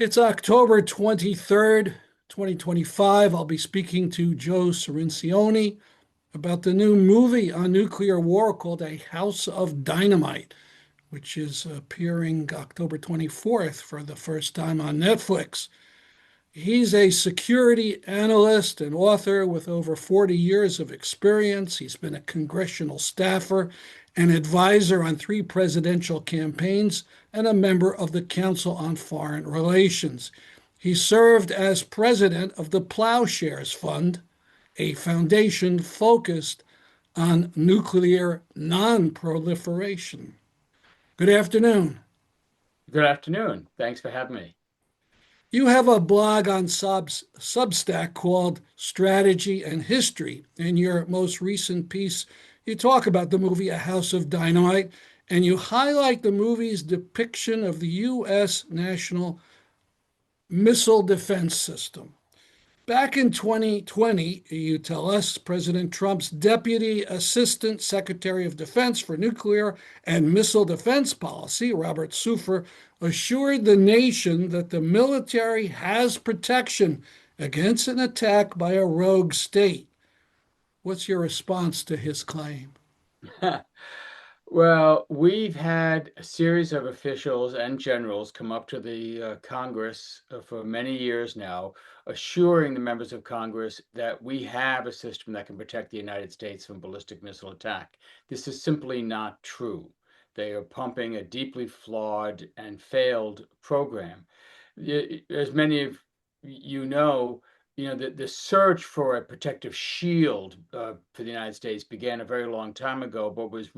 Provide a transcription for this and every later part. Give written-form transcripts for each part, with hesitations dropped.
It's October 23rd, 2025. I'll be speaking to Joe Cirincione about the new movie on nuclear war called A House of Dynamite, which is appearing October 24th for the first time on Netflix. He's a security analyst and author with over 40 years of experience. He's been a congressional staffer and advisor on three presidential campaigns and a member of the Council on Foreign Relations. He served as president of the Ploughshares Fund, a foundation focused on nuclear non-proliferation. Good afternoon. Good afternoon. Thanks for having me. You have a blog on Substack called Strategy and History. In your most recent piece, you talk about the movie A House of Dynamite, and you highlight the movie's depiction of the U.S. national missile defense system. Back in 2020, you tell us, President Trump's Deputy Assistant Secretary of Defense for Nuclear and Missile Defense Policy, Robert Sufer, assured the nation that the military has protection against an attack by a rogue state. What's your response to his claim? Well, we've had a series of officials and generals come up to the Congress for many years now, assuring the members of Congress that we have a system that can protect the United States from ballistic missile attack. This is simply not true. They are pumping a deeply flawed and failed program. As many of the search for a protective shield for the United States began a very long time ago, but was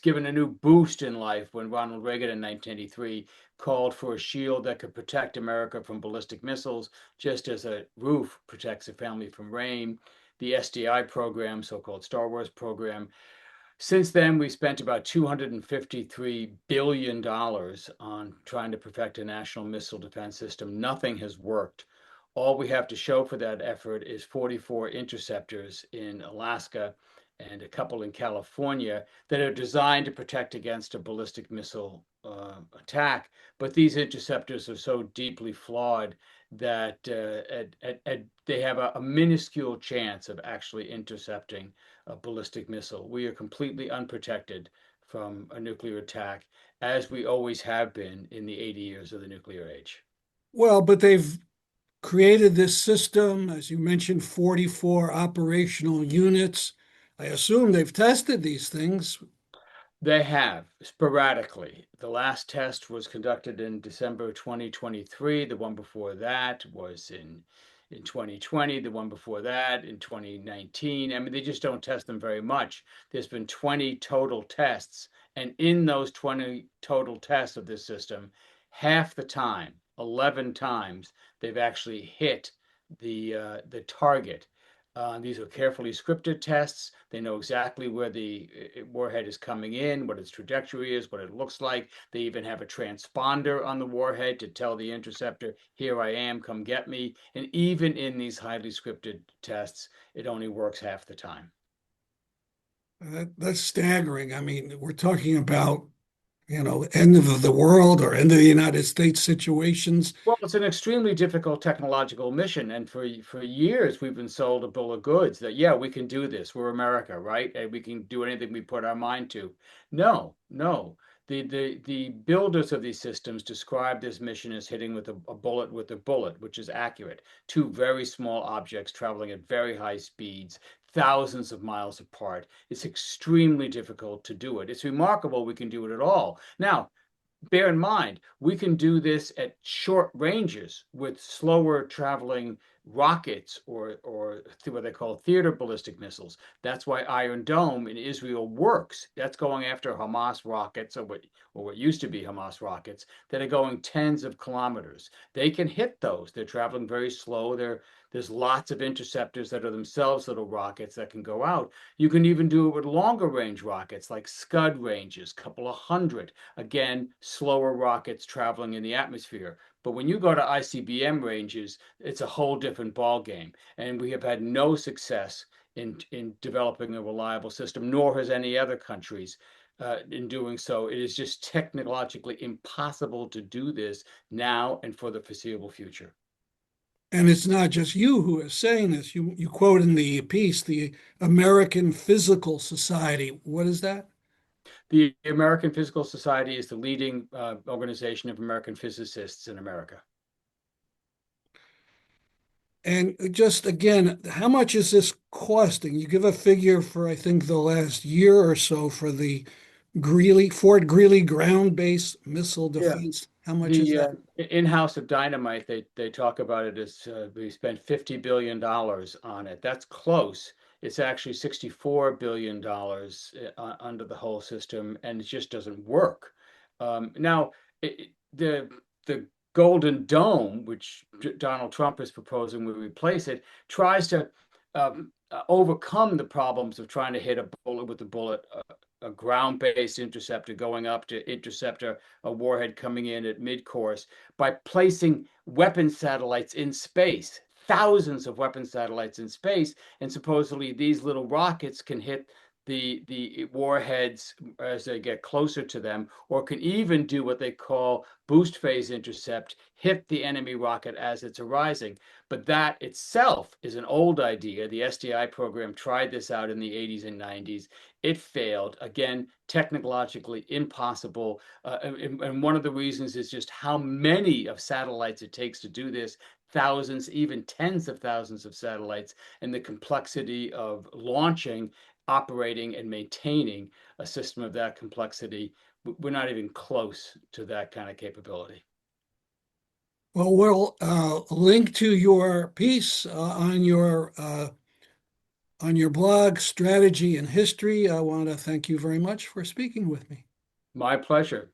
given a new boost in life when Ronald Reagan in 1983 called for a shield that could protect America from ballistic missiles, just as a roof protects a family from rain. The SDI program, so-called Star Wars program. Since then, we spent about $253 billion on trying to perfect a national missile defense system. Nothing has worked. All we have to show for that effort is 44 interceptors in Alaska and a couple in California that are designed to protect against a ballistic missile attack. But these interceptors are so deeply flawed that they have a minuscule chance of actually intercepting a ballistic missile. We are completely unprotected from a nuclear attack, as we always have been in the 80 years of the nuclear age. Well, but they've created this system, as you mentioned, 44 operational units. I assume they've tested these things. They have sporadically. The last test was conducted in December 2023. The one before that was in 2020. The one before that in 2019. I mean, they just don't test them very much. There's been 20 total tests, and in those 20 total tests of this system, half the time, 11 times, they've actually hit the target. These are carefully scripted tests. They know exactly where the warhead is coming in, what its trajectory is, what it looks like. They even have a transponder on the warhead to tell the interceptor, here I am, come get me. And even in these highly scripted tests, it only works half the time. That's staggering. I mean, we're talking about, end of the world or end of the United States situations. Well, it's an extremely difficult technological mission, and for years we've been sold a bill of goods that yeah, we can do this. We're America, right? And we can do anything we put our mind to. No, no. The builders of these systems describe this mission as hitting with a bullet with a bullet, which is accurate. Two very small objects traveling at very high speeds, thousands of miles apart. It's extremely difficult to do it. It's remarkable we can do it at all. Now, bear in mind, we can do this at short ranges with slower traveling rockets or what they call theater ballistic missiles. That's why Iron Dome in Israel works. That's going after Hamas rockets or what used to be Hamas rockets that are going tens of kilometers. They can hit those. They're traveling very slow. There's lots of interceptors that are themselves little rockets that can go out. You can even do it with longer range rockets like Scud ranges, couple of hundred. Again, slower rockets traveling in the atmosphere. But when you go to ICBM ranges, it's a whole different ball game. And we have had no success in developing a reliable system, nor has any other countries. in doing so. It is just technologically impossible to do this now and for the foreseeable future. And it's not just you who is saying this. You quote in the piece the American Physical Society. What is that? The American Physical Society is the leading organization of American physicists in America. And just again, how much is this costing? You give a figure for, I think, the last year or so for the Fort Greely ground-based missile Yeah. defense. How much is The that? in House of Dynamite, they talk about it as we spent $50 billion on it. That's close. It's actually $64 billion under the whole system, and it just doesn't work. Now, the Golden Dome, which Donald Trump is proposing we replace it, tries to overcome the problems of trying to hit a bullet with a bullet. A ground-based interceptor going up to intercept a warhead coming in at mid-course by placing weapon satellites in space, thousands of weapon satellites in space, and supposedly these little rockets can hit the warheads as they get closer to them, or can even do what they call boost phase intercept, hit the enemy rocket as it's arising. But that itself is an old idea. The SDI program tried this out in the 80s and 90s. It failed. Again, technologically impossible. And one of the reasons is just how many of satellites it takes to do this. Thousands, even tens of thousands of satellites, and the complexity of launching, operating, and maintaining a system of that complexity. We're not even close to that kind of capability. Well, we'll link to your piece on your blog, Strategy and History. I want to thank you very much for speaking with me. My pleasure.